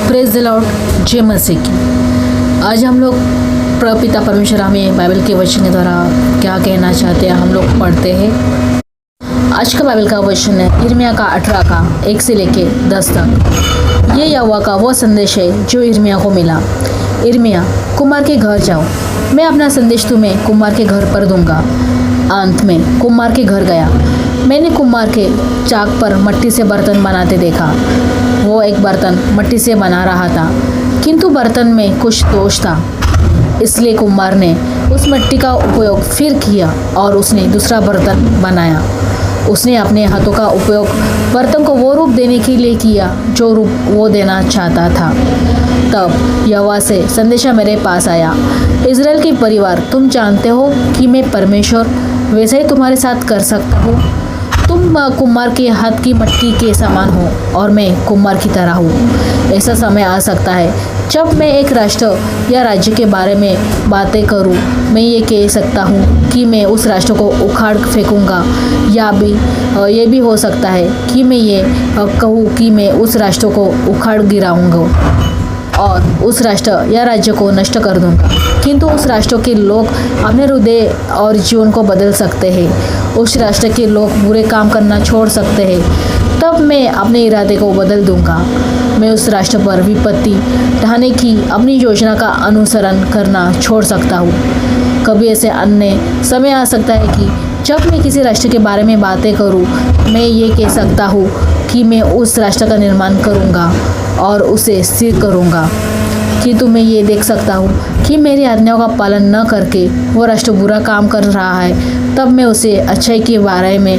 Praise the Lord, जय मसीह की। आज हम लोग पिता परमेश्वर हमें बाइबल के वचन के द्वारा क्या कहना चाहते हैं हम लोग पढ़ते हैं। आज का बाइबल का वचन है यिर्मयाह का 18 का 1 से लेके 10 तक। ये यहोवा का वो संदेश है जो यिर्मयाह को मिला। यिर्मयाह, कुम्हार के घर जाओ, मैं अपना संदेश तुम्हें कुम्हार के घर पर दूंगा। अंत में कुम्हार के घर गया। मैंने कुम्हार के चाक पर मिट्टी से बर्तन बनाते देखा। वो एक बर्तन मिट्टी से बना रहा था, किंतु बर्तन में कुछ दोष था। इसलिए कुम्हार ने उस मिट्टी का उपयोग फिर किया और उसने दूसरा बर्तन बनाया। उसने अपने हाथों का उपयोग बर्तन को वो रूप देने के लिए किया जो रूप वो देना चाहता था। तब यहोवा से संदेशा मेरे पास आया, इज़राइल के परिवार, तुम जानते हो कि मैं परमेश्वर वैसे ही तुम्हारे साथ कर सकता हूँ। तुम कुम्हार के हाथ की मिट्टी के समान हो और मैं कुम्हार की तरह हूँ। ऐसा समय आ सकता है जब मैं एक राष्ट्र या राज्य के बारे में बातें करूँ। मैं ये कह सकता हूँ कि मैं उस राष्ट्र को उखाड़ फेंकूँगा, या ये भी हो सकता है कि मैं ये कहूँ कि मैं उस राष्ट्र को उखाड़ गिराऊँगा और उस राष्ट्र या राज्य को नष्ट कर दूंगा। किंतु उस राष्ट्र के लोग अपने हृदय और जीवन को बदल सकते हैं। उस राष्ट्र के लोग बुरे काम करना छोड़ सकते हैं। तब मैं अपने इरादे को बदल दूंगा। मैं उस राष्ट्र पर विपत्ति ढाने की अपनी योजना का अनुसरण करना छोड़ सकता हूँ। कभी ऐसे अन्य समय आ सकता है कि जब मैं किसी राष्ट्र के बारे में बातें करूँ, मैं ये कह सकता हूँ कि मैं उस राष्ट्र का निर्माण करूँगा और उसे स्थिर करूँगा। किंतु मैं ये देख सकता हूँ कि मेरी आज्ञाओं का पालन न करके वो राष्ट्र बुरा काम कर रहा है। तब मैं उसे अच्छाई के बारे में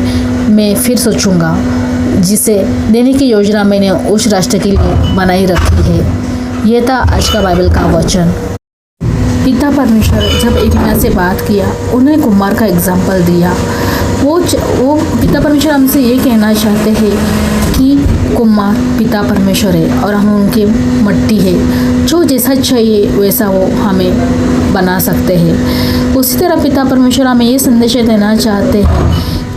मैं फिर सोचूंगा, जिसे देने की योजना मैंने उस राष्ट्र के लिए बनाई रखी है। ये था आज का बाइबल का वचन। पिता परमेश्वर जब यिर्मयाह से बात किया, उन्होंने कुम्हार का एग्जाम्पल दिया। वो पिता परमेश्वर हमसे ये कहना चाहते हैं कि कुम्हार पिता परमेश्वर है और हम उनके मिट्टी है। जो जैसा चाहिए वैसा वो हमें बना सकते हैं। उसी तरह पिता परमेश्वर हमें ये संदेश देना चाहते हैं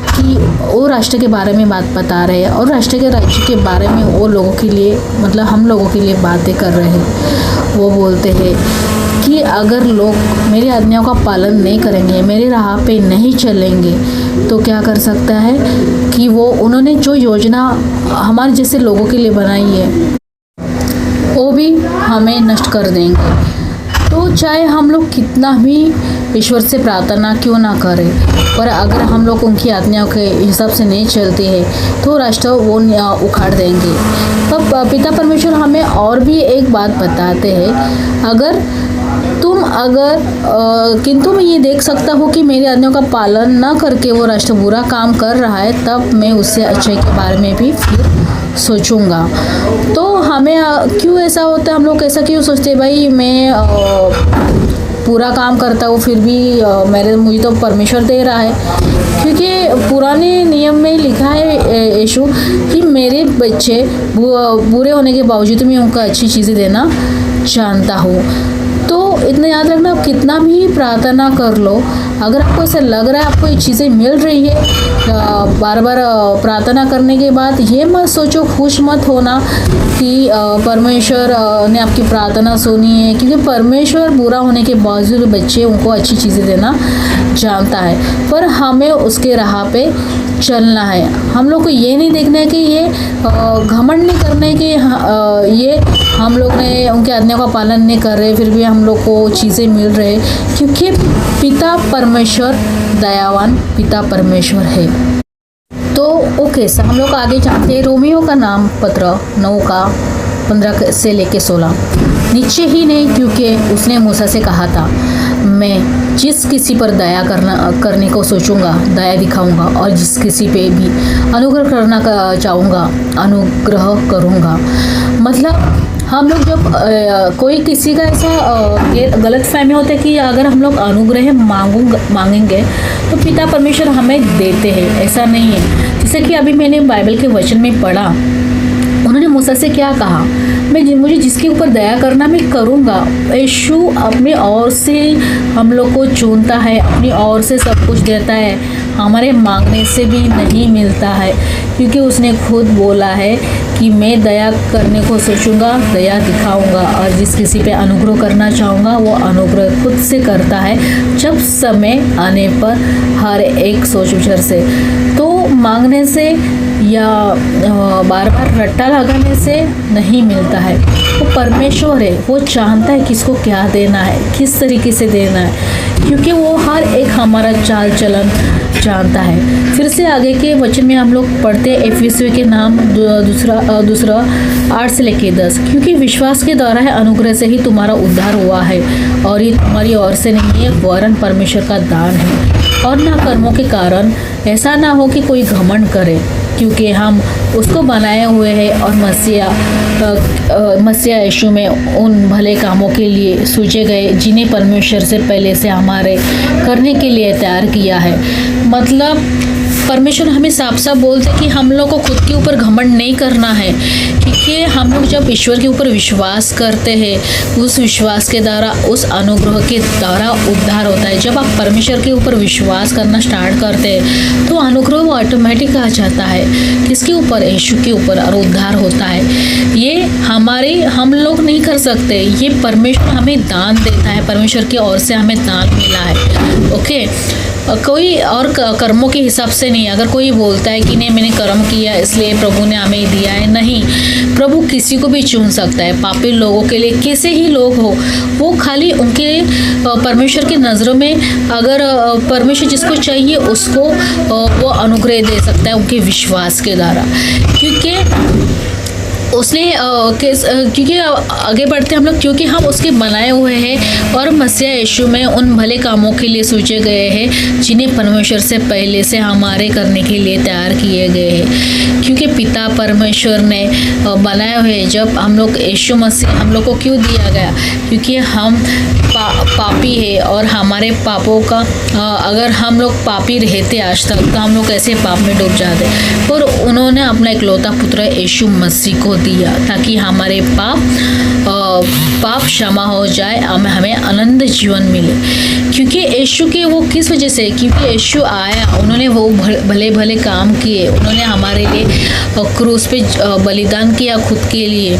कि वो राष्ट्र के बारे में बात बता रहे हैं और राष्ट्र के राज्य के बारे में वो लोगों के लिए, मतलब हम लोगों के लिए बातें कर रहे हैं। वो बोलते हैं कि अगर लोग मेरी आज्ञाओं का पालन नहीं करेंगे, मेरी राह पे नहीं चलेंगे, तो क्या कर सकता है कि वो उन्होंने जो योजना हमारे जैसे लोगों के लिए बनाई है वो भी हमें नष्ट कर देंगे। तो चाहे हम लोग कितना भी ईश्वर से प्रार्थना क्यों ना करें, पर अगर हम लोग उनकी आज्ञाओं के हिसाब से नहीं चलते हैं तो राष्ट्र वो उखाड़ देंगे। तब पिता परमेश्वर हमें और भी एक बात बताते हैं, किंतु मैं ये देख सकता हूँ कि मेरी आज्ञाओं का पालन न करके वो राष्ट्र बुरा काम कर रहा है, तब मैं उससे अच्छाई के बारे में भी फिर सोचूंगा। तो हमें क्यों ऐसा होता है, हम लोग ऐसा क्यों सोचते हैं, भाई मैं पूरा काम करता हूँ फिर भी मुझे तो परमेश्वर दे रहा है। क्योंकि पुराने नियम में लिखा है यीशु कि मेरे बच्चे बुरे होने के बावजूद मैं उनको अच्छी चीज़ें देना जानता हूँ। तो इतना याद रखना, आप कितना भी प्रार्थना कर लो, अगर आपको ऐसा लग रहा है आपको ये चीज़ें मिल रही है, बार बार प्रार्थना करने के बाद ये मत सोचो, खुश मत होना कि परमेश्वर ने आपकी प्रार्थना सुनी है। क्योंकि परमेश्वर बुरा होने के बावजूद बच्चे उनको अच्छी चीज़ें देना जानता है, पर हमें उसके राह पे चलना है। हम लोग को ये नहीं देखना है कि ये घमंड नहीं करना है कि ये हम लोग ने उनके आज्ञा का पालन नहीं कर रहे फिर भी हम लोग को चीज़ें मिल रहे, क्योंकि पिता परमेश्वर दयावान पिता परमेश्वर है। तो ओके, हम लोग आगे जानते हैं। रोमियो का नाम पत्र 9 का 15 से लेके 16। नीचे ही नहीं, क्योंकि उसने मूसा से कहा था, मैं जिस किसी पर दया करने को सोचूंगा दया दिखाऊंगा, और जिस किसी पे भी अनुग्रह करना चाहूँगा अनुग्रह करूँगा। मतलब हम लोग जब कोई किसी का ऐसा गलत फहमी होता है कि अगर हम लोग अनुग्रह मांगेंगे तो पिता परमेश्वर हमें देते हैं, ऐसा नहीं है। जैसे कि अभी मैंने बाइबल के वचन में पढ़ा, उन्होंने मूसा से क्या कहा, मुझे जिसके ऊपर दया करना मैं करूँगा। यीशु अपनी ओर से हम लोग को चुनता है, अपनी ओर से सब कुछ देता है, हमारे मांगने से भी नहीं मिलता है, क्योंकि उसने खुद बोला है कि मैं दया करने को सोचूंगा, दया दिखाऊंगा, और जिस किसी पे अनुग्रह करना चाहूँगा वो अनुग्रह खुद से करता है जब समय आने पर, हर एक सोच विचार से। तो मांगने से या बार बार रट्टा लगाने से नहीं मिलता है। वो परमेश्वर है, वो जानता है किसको क्या देना है, किस तरीके से देना है, क्योंकि वो हर एक हमारा चाल चलन जानता है। फिर से आगे के वचन में हम लोग पढ़ते हैं एफिसियों के नाम दूसरा 8 से लेके 10, क्योंकि विश्वास के द्वारा है अनुग्रह से ही तुम्हारा उद्धार हुआ है, और ये तुम्हारी ओर से नहीं है, वरन परमेश्वर का दान है, और ना कर्मों के कारण, ऐसा ना हो कि कोई घमंड करे, क्योंकि हम उसको बनाए हुए हैं और मसीह यीशु में उन भले कामों के लिए सूझे गए जिन्हें परमेश्वर से पहले से हमारे करने के लिए तैयार किया है। मतलब परमेश्वर हमें साफ साफ बोलते कि हम लोग को खुद के ऊपर घमंड नहीं करना है, क्योंकि हम लोग जब ईश्वर के ऊपर विश्वास करते हैं, उस विश्वास के द्वारा, उस अनुग्रह के द्वारा उद्धार होता है। जब आप परमेश्वर के ऊपर विश्वास करना स्टार्ट करते हैं तो अनुग्रह वो ऑटोमेटिक आ जाता है, किसके ऊपर, यीशु के ऊपर, और उद्धार होता है। ये हम लोग नहीं कर सकते, ये परमेश्वर हमें दान देता है, परमेश्वर की ओर से हमें दान मिला है। ओके, कोई और कर्मों के हिसाब से नहीं। अगर कोई बोलता है कि नहीं मैंने कर्म किया इसलिए प्रभु ने हमें दिया है, नहीं, प्रभु किसी को भी चुन सकता है, पापी लोगों के लिए, कैसे ही लोग हो, वो खाली उनके परमेश्वर की नज़रों में, अगर परमेश्वर जिसको चाहिए उसको वो अनुग्रह दे सकता है उनके विश्वास के द्वारा, क्योंकि उसने क्योंकि आगे बढ़ते हम लोग, क्योंकि हम उसके बनाए हुए हैं और मसीह यीशु में उन भले कामों के लिए सूझे गए हैं जिन्हें परमेश्वर से पहले से हमारे करने के लिए तैयार किए गए हैं। क्योंकि पिता परमेश्वर ने बनाए हुए, जब हम लोग यीशु मसीह हम लोग को क्यों दिया गया, क्योंकि हम पापी है, और हमारे पापों का अगर हम लोग पापी रहते आज तक तो हम लोग ऐसे पाप में डूब जाते, और उन्होंने अपना इकलौता पुत्र यीशु मसीह को दिया ताकि हमारे पाप क्षमा हो जाए, हमें अनंत जीवन मिले। क्योंकि यीशु के वो किस वजह से, क्योंकि यीशु आया, उन्होंने वो भले भले काम किए, उन्होंने हमारे लिए क्रूस पे बलिदान किया खुद के लिए,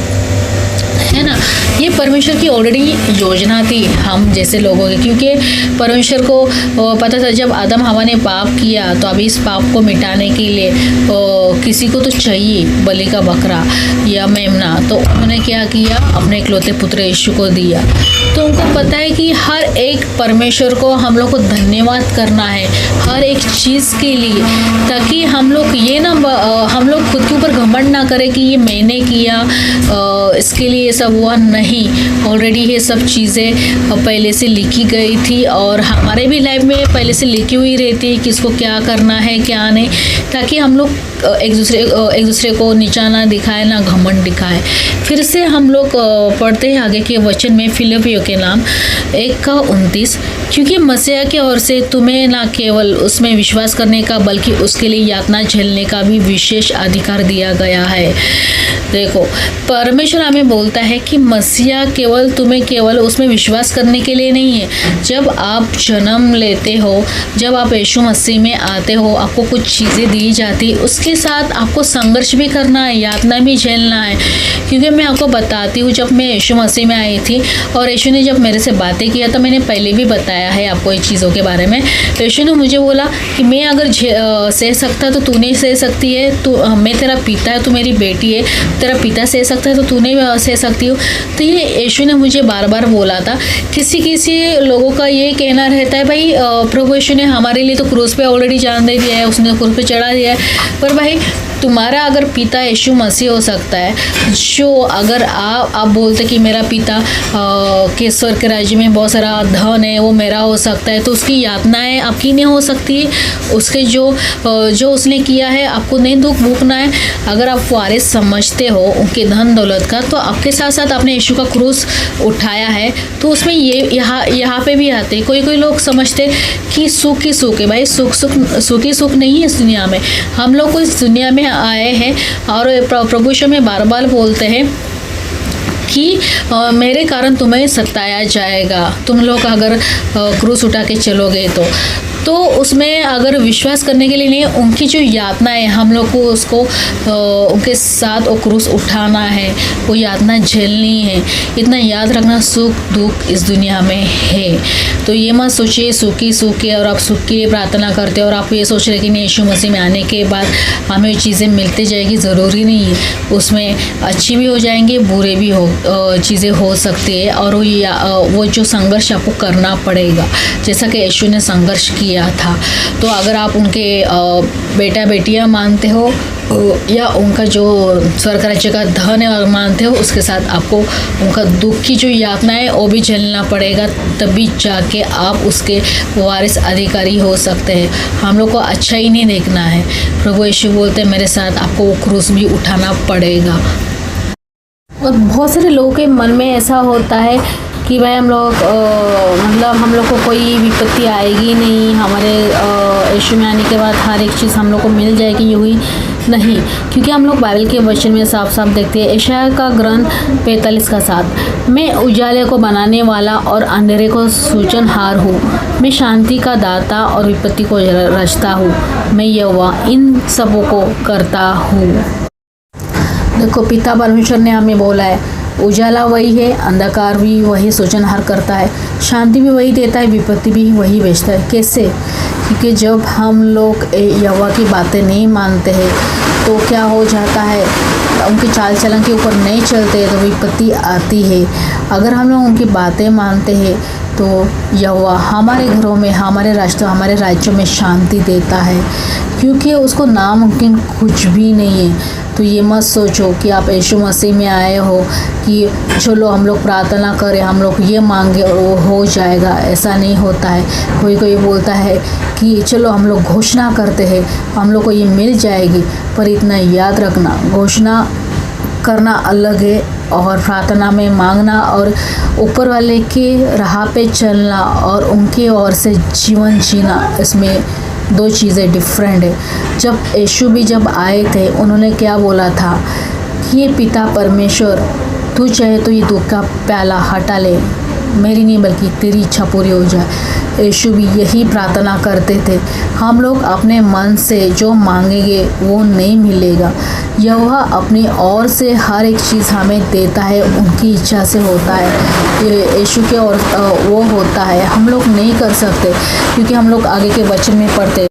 है ना। ये परमेश्वर की ऑलरेडी योजना थी हम जैसे लोगों की, क्योंकि परमेश्वर को पता था जब आदम हवा ने पाप किया तो अभी इस पाप को मिटाने के लिए किसी को तो चाहिए बलि का बकरा या मेमना, तो उन्होंने क्या किया, अपने इकलौते पुत्र यीशु को दिया। तो उनको पता है कि हर एक परमेश्वर को हम लोग को धन्यवाद करना है हर एक चीज़ के लिए, ताकि हम लोग ये ना हम लोग खुद के ऊपर घमंड ना करें कि ये मैंने किया इसके लिए ये सब हुआ, नहीं, ऑलरेडी ये सब चीज़ें पहले से लिखी गई थी और हमारे भी लाइफ में पहले से लिखी हुई रहती है किसको क्या करना है क्या नहीं, ताकि हम लोग एक दूसरे को नीचा ना दिखाए, ना घमंड दिखाए। फिर से हम लोग पढ़ते हैं आगे के वचन में फिलिपियों के नाम 1:29, क्योंकि मसीह की ओर से तुम्हें ना केवल उसमें विश्वास करने का बल्कि उसके लिए यातना झेलने का भी विशेष अधिकार दिया गया है। देखो, परमेश्वर हमें बोलता है कि मसीहा तुम्हें केवल उसमें विश्वास करने के लिए नहीं है। जब आप जन्म लेते हो, जब आप यीशु मसीह में आते हो, आपको कुछ चीज़ें दी जाती, उसके साथ आपको संघर्ष भी करना है, यातना भी झेलना है। क्योंकि मैं आपको बताती हूँ, जब मैं यीशु मसीह में आई थी और यीशु ने जब मेरे से बातें किया, तो मैंने पहले भी बताया है आपको इन चीज़ों के बारे में। यीशु ने मुझे बोला कि मैं अगर सह सकता तो तू नहीं सह सकती है, तो मैं तेरा पिता है, तू मेरी बेटी है, तेरा पिता सह सकता है तो तू नहीं सह सकती हो। तो ये यीशु ने मुझे बार बार बोला था। किसी लोगों का ये कहना रहता है, भाई प्रभु यीशु ने हमारे लिए तो क्रूस पे ऑलरेडी जान दे दिया है, उसने क्रूस पे चढ़ा दिया है। पर भाई तुम्हारा अगर पिता यीशु मसीह हो सकता है, जो अगर आप बोलते कि मेरा पिता के स्वर्ग के राज्य में बहुत सारा धन है, वो मेरा हो सकता है, तो उसकी यातनाएं आपकी नहीं हो सकती। उसके जो उसने किया है आपको नहीं दुख भूखना है। अगर आप वारिस समझते हो उनके धन दौलत का, तो आपके साथ साथ आपने यीशु का क्रूस उठाया है, तो उसमें ये यहाँ पे भी आते। कोई लोग समझते कि सुख ही सुख है। भाई सुख ही सुख नहीं है इस दुनिया में। हम लोग को इस दुनिया में आए हैं और प्रभु यीशु में बार बार बोलते हैं कि मेरे कारण तुम्हें सताया जाएगा, तुम लोग अगर क्रूस उठा के चलोगे तो उसमें अगर विश्वास करने के लिए नहीं, उनकी जो यातना है हम लोग को उसको उनके साथ वो क्रूस उठाना है, वो यातना झेलनी है। इतना याद रखना, सुख दुख इस दुनिया में है। तो ये मत सोचिए सुख के और आप सुख के लिए प्रार्थना करते हो और आप ये सोच रहे कि नहीं यीशु मसीह में आने के बाद हमें चीज़ें मिलती जाएगी, ज़रूरी नहीं है। उसमें अच्छी भी हो जाएंगी, बुरे भी चीज़ें हो सकती है और वो जो संघर्ष आपको करना पड़ेगा, जैसा कि यीशु ने संघर्ष किया था। तो अगर आप उनके बेटा बेटियां मानते हो या उनका जो स्वर्ग राज्य का धन है और मानते हो, उसके साथ आपको उनका दुख की जो यातना है वो भी झेलना पड़ेगा, तभी जाके आप उसके वारिस अधिकारी हो सकते हैं। हम लोग को अच्छा ही नहीं देखना है। प्रभु यीशु बोलते हैं मेरे साथ आपको वो क्रूस भी उठाना पड़ेगा। और बहुत सारे लोगों के मन में ऐसा होता है कि भाई हम लोग मतलब हम लोग को कोई विपत्ति आएगी नहीं, हमारे यीशु में आने के बाद हर एक चीज़ हम लोग को मिल जाएगी, यूँ ही नहीं। क्योंकि हम लोग बाइबल के वचन में साफ साफ देखते हैं, यशायाह का ग्रंथ 45:7, मैं उजाले को बनाने वाला और अंधेरे को सूचनहार हूँ, मैं शांति का दाता और विपत्ति को रचता हूँ, मैं यहोवा इन सबों को करता हूँ। देखो, पिता परमेश्वर ने हमें बोला है, उजाला वही है, अंधकार भी वही सूचनहार करता है, शांति भी वही देता है, विपत्ति भी वही भेजता है। कैसे? क्योंकि जब हम लोग यहोवा की बातें नहीं मानते हैं तो क्या हो जाता है, उनके चाल चलन के ऊपर नहीं चलते तो विपत्ति आती है। अगर हम लोग उनकी बातें मानते हैं तो यहोवा हमारे घरों में, हमारे राष्ट्र, हमारे राज्यों में शांति देता है, क्योंकि उसको नामुमकिन कुछ भी नहीं है। तो ये मत सोचो कि आप यीशु मसीह में आए हो कि चलो हम लोग प्रार्थना करें, हम लोग ये मांगे और वो हो जाएगा, ऐसा नहीं होता है। कोई कोई बोलता है कि चलो हम लोग घोषणा करते हैं, हम लोग को ये मिल जाएगी, पर इतना याद रखना, घोषणा करना अलग है और प्रार्थना में मांगना और ऊपर वाले के राह पे चलना और उनकी ओर से जीवन जीना, इसमें दो चीज़ें डिफरेंट है। जब यीशु भी जब आए थे, उन्होंने क्या बोला था कि ये पिता परमेश्वर, तू चाहे तो ये दुख का प्याला हटा ले, मेरी नहीं बल्कि तेरी इच्छा पूरी हो जाए। यीशु भी यही प्रार्थना करते थे। हम लोग अपने मन से जो मांगेंगे वो नहीं मिलेगा, यहोवा अपनी ओर से हर एक चीज़ हमें देता है, उनकी इच्छा से होता है, यीशु के और वो होता है, हम लोग नहीं कर सकते। क्योंकि हम लोग आगे के वचन में पढ़ते,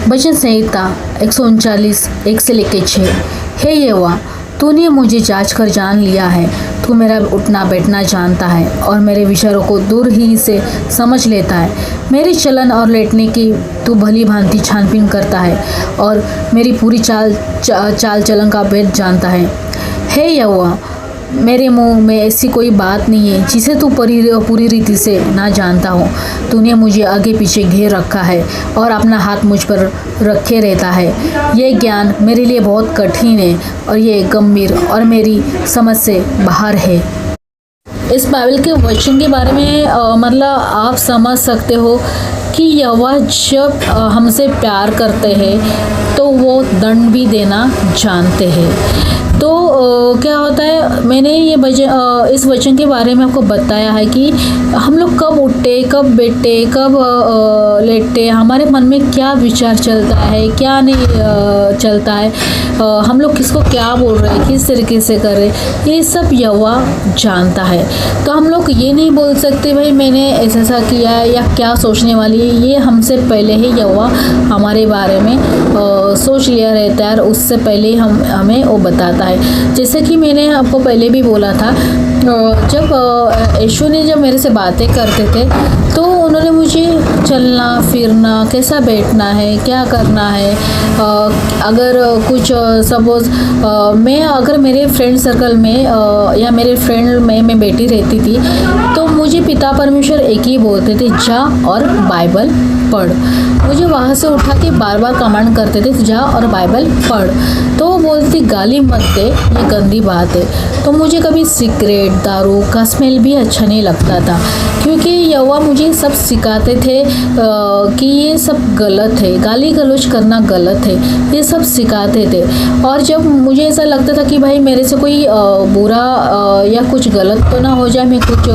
वचन संहिता 139 1 से लेकर 6, हे यहोवा, तूने मुझे जांच कर जान लिया है, तू मेरा उठना बैठना जानता है और मेरे विचारों को दूर ही से समझ लेता है। मेरे चलन और लेटने की तू भली भांति छानबीन करता है और मेरी पूरी चाल चलन का भेद जानता है। हे यहोवा, मेरे मुंह में ऐसी कोई बात नहीं है जिसे तू पूरी रीति से ना जानता हो। तूने मुझे आगे पीछे घेर रखा है और अपना हाथ मुझ पर रखे रहता है। ये ज्ञान मेरे लिए बहुत कठिन है और ये गंभीर और मेरी समझ से बाहर है। इस बाइबल के वचन के बारे में मतलब आप समझ सकते हो कि यहोवा जब हमसे प्यार करते हैं तो वो दंड भी देना जानते हैं। तो क्या होता है, मैंने ये इस वचन के बारे में आपको बताया है कि हम लोग कब उठते, कब बैठते, कब लेटते, हमारे मन में क्या विचार चलता है, क्या नहीं चलता है, हम लोग किसको क्या बोल रहे हैं, किस तरीके से कर रहे हैं, ये सब यहोवा जानता है। तो हम लोग ये नहीं बोल सकते भाई मैंने ऐसा किया है या क्या सोचने वाली है, ये हमसे पहले ही यहोवा हमारे बारे में सोच लिया रहता है और उससे पहले ही हमें वो बताता है। जैसे कि मैंने आपको पहले भी बोला था, जब यीशु ने जब मेरे से बातें करते थे तो उन्होंने मुझे चलना फिरना, कैसा बैठना है, क्या करना है, अगर कुछ सपोज़ मैं अगर मेरे फ्रेंड सर्कल में या मेरे फ्रेंड में मैं बैठी रहती थी तो मुझे पिता परमेश्वर एक ही बोलते थे, जा और बाइबल पढ़। मुझे वहाँ से उठा के बार बार कमांड करते थे, जा और बाइबल पढ़। तो वो बोलती गाली मत दे, ये गंदी बात है। तो मुझे कभी सिगरेट, दारू का स्मेल भी अच्छा नहीं लगता था, क्योंकि यहोवा मुझे सब सिखाते थे कि ये सब गलत है, गाली गलौज करना गलत है, ये सब सिखाते थे। और जब मुझे ऐसा लगता था कि भाई मेरे से कोई बुरा या कुछ गलत तो ना हो जाए, मैं कुछ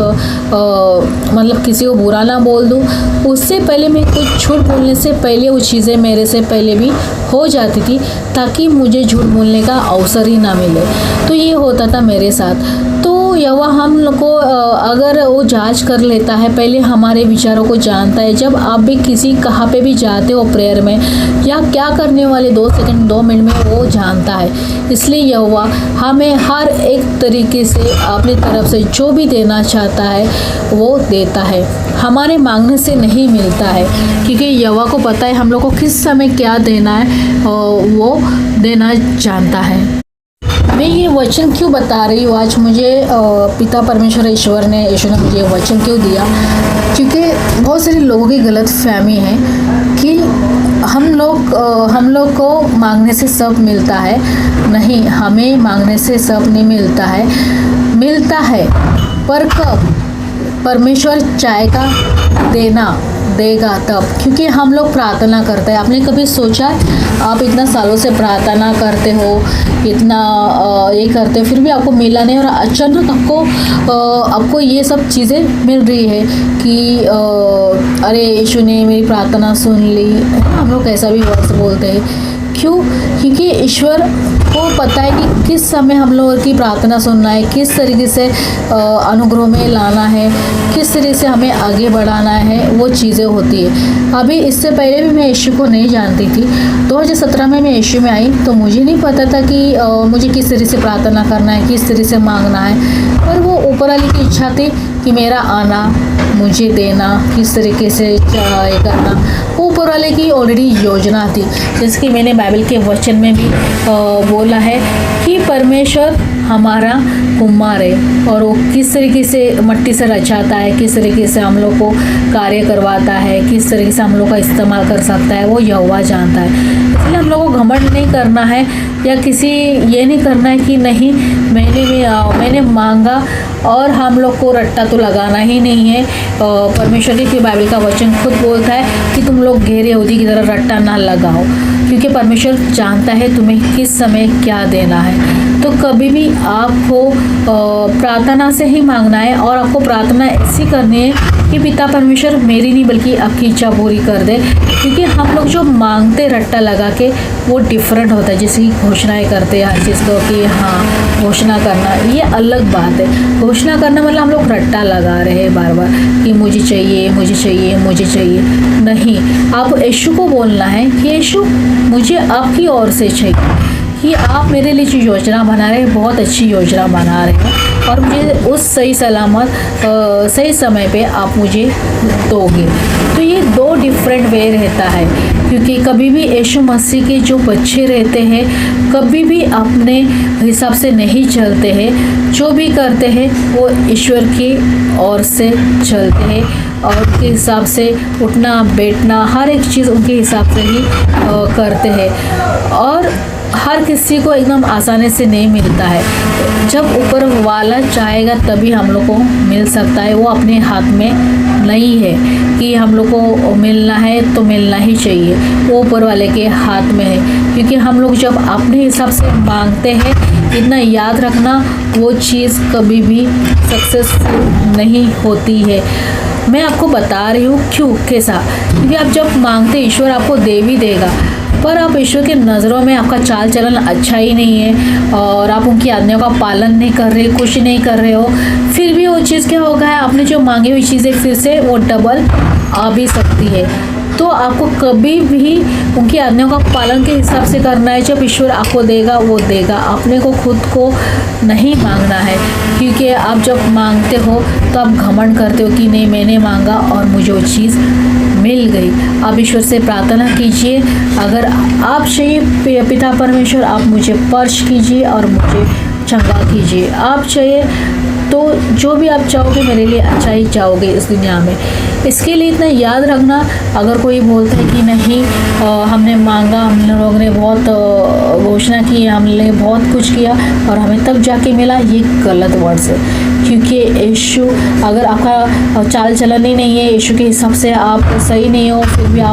मतलब किसी को बुरा ना बोल दूँ, उससे पहले मैं कुछ झूठ बोलने से पहले वो चीज़ें मेरे से पहले भी हो जाती थी, ताकि मुझे झूठ बोलने का अवसर ही ना मिले। तो ये होता था मेरे साथ। तो यहोवा हम लोग को अगर वो जांच कर लेता है, पहले हमारे विचारों को जानता है। जब आप भी किसी कहाँ पे भी जाते हो प्रेयर में, या क्या करने वाले 2 सेकंड 2 मिनट में वो जानता है। इसलिए यहोवा हमें हर एक तरीके से अपनी तरफ से जो भी देना चाहता है वो देता है, हमारे मांगने से नहीं मिलता है, क्योंकि यहोवा को पता है हम लोग को किस समय क्या देना है, वो देना जानता है। मैं ये वचन क्यों बता रही हूँ आज, मुझे पिता परमेश्वर ईश्वर ने, यीशु ने मुझे वचन क्यों दिया, क्योंकि बहुत सारे लोगों की गलत फहमी है कि हम लोग को मांगने से सब मिलता है। नहीं, हमें मांगने से सब नहीं मिलता है, मिलता है पर कब परमेश्वर चाहेगा देगा तब, क्योंकि हम लोग प्रार्थना करते हैं। आपने कभी सोचा, आप इतना सालों से प्रार्थना करते हो, इतना ये करते हो, फिर भी आपको मिला नहीं, और अचानक आपको ये सब चीज़ें मिल रही है कि अरे यीशु ने मेरी प्रार्थना सुन ली। हम लोग ऐसा भी वर्ड बोलते हैं। क्यों? क्योंकि ईश्वर को पता है कि किस समय हम लोगों की प्रार्थना सुनना है, किस तरीके से अनुग्रह में लाना है, किस तरीके से हमें आगे बढ़ाना है, वो चीज़ें होती है। अभी इससे पहले भी मैं यीशु को नहीं जानती थी। 2017 में मैं यीशु में आई तो मुझे नहीं पता था कि मुझे किस तरीके से प्रार्थना करना है, किस तरीके से मांगना है, पर वो ऊपर वाले की इच्छा थी कि मेरा आना, मुझे देना, किस तरीके से ये करना, ऊपर वाले की ऑलरेडी योजना थी। जैसे कि मैंने बाइबल के वचन में भी बोला है कि परमेश्वर हमारा कुम्हार है, और वो किस तरीके से मट्टी से रचाता है, किस तरीके से हम लोग को कार्य करवाता है, किस तरीके से हम लोग का इस्तेमाल कर सकता है, वो यहोवा जानता है। इसलिए हम लोग को घमंड नहीं करना है, या किसी ये नहीं करना है कि नहीं मैंने मांगा, और हम लोग को रट्टा तो लगाना ही नहीं है। परमेश्वर की बाइबल का वचन खुद बोलता है कि तुम लोग गैर यहूदी की तरह रट्टा ना लगाओ, क्योंकि परमेश्वर जानता है तुम्हें किस समय क्या देना है। तो कभी भी आपको प्रार्थना से ही मांगना है, और आपको प्रार्थना ऐसी करनी है कि पिता परमेश्वर मेरी नहीं बल्कि आपकी इच्छा पूरी कर दे। क्योंकि हम लोग जो मांगते रट्टा लगा के, वो डिफरेंट होता है। जैसे कि घोषणाएं करते हैं हर चीज़ को कि हाँ घोषणा करना, ये अलग बात है। घोषणा करना मतलब हम लोग रट्टा लगा रहे हैं बार बार कि मुझे चाहिए, मुझे चाहिए, मुझे चाहिए। नहीं, आप यीशु को बोलना है कि यीशु मुझे आपकी ओर से चाहिए, कि आप मेरे लिए जो योजना बना रहे हैं बहुत अच्छी योजना बना रहे हैं, और मुझे उस सही सलामत सही समय पे आप मुझे दोगे। तो ये 2 डिफरेंट वे रहता है, क्योंकि कभी भी यीशु मसीह के जो बच्चे रहते हैं कभी भी अपने हिसाब से नहीं चलते हैं। जो भी करते हैं वो ईश्वर की ओर से चलते हैं, और उनके हिसाब से उठना बैठना हर एक चीज़ उनके हिसाब से ही करते हैं। और हर किसी को एकदम आसानी से नहीं मिलता है। जब ऊपर वाला चाहेगा तभी हम लोग को मिल सकता है। वो अपने हाथ में नहीं है कि हम लोग को मिलना है तो मिलना ही चाहिए, वो ऊपर वाले के हाथ में है। क्योंकि हम लोग जब अपने हिसाब से मांगते हैं, इतना याद रखना, वो चीज़ कभी भी सक्सेसफुल नहीं होती है। मैं आपको बता रही हूँ क्यों, कैसा, क्योंकि आप जब मांगते ईश्वर आपको दे भी देगा, पर आप ईश्वर के नज़रों में आपका चाल चलन अच्छा ही नहीं है, और आप उनकी आज्ञाओं का पालन नहीं कर रहे, कुछ नहीं कर रहे हो, फिर भी वो चीज़ क्या होगा है, आपने जो मांगी हुई चीज़ें फिर से वो डबल आ भी सकती है। तो आपको कभी भी उनकी आज्ञाओं का पालन के हिसाब से करना है। जब ईश्वर आपको देगा वो देगा, अपने को खुद को नहीं मांगना है। क्योंकि आप जब मांगते हो तो आप घमंड करते हो कि नहीं मैंने मांगा और मुझे वो चीज़ मिल गई। आप ईश्वर से प्रार्थना कीजिए, अगर आप चाहिए पिता परमेश्वर आप मुझे स्पर्श कीजिए और मुझे चंगा कीजिए। आप चाहिए तो जो भी आप चाहोगे मेरे लिए अच्छा ही चाहोगे इस दुनिया में। इसके लिए इतना याद रखना, अगर कोई बोलता है कि नहीं हमने मांगा, हम लोगों ने बहुत घोषणा की, हमने बहुत कुछ किया और हमें तब जाके मिला, ये गलत वर्ड्स है। क्योंकि यीशु, अगर आपका चाल चलन ही नहीं है, यीशु के हिसाब से आप सही नहीं हो, फिर भी आप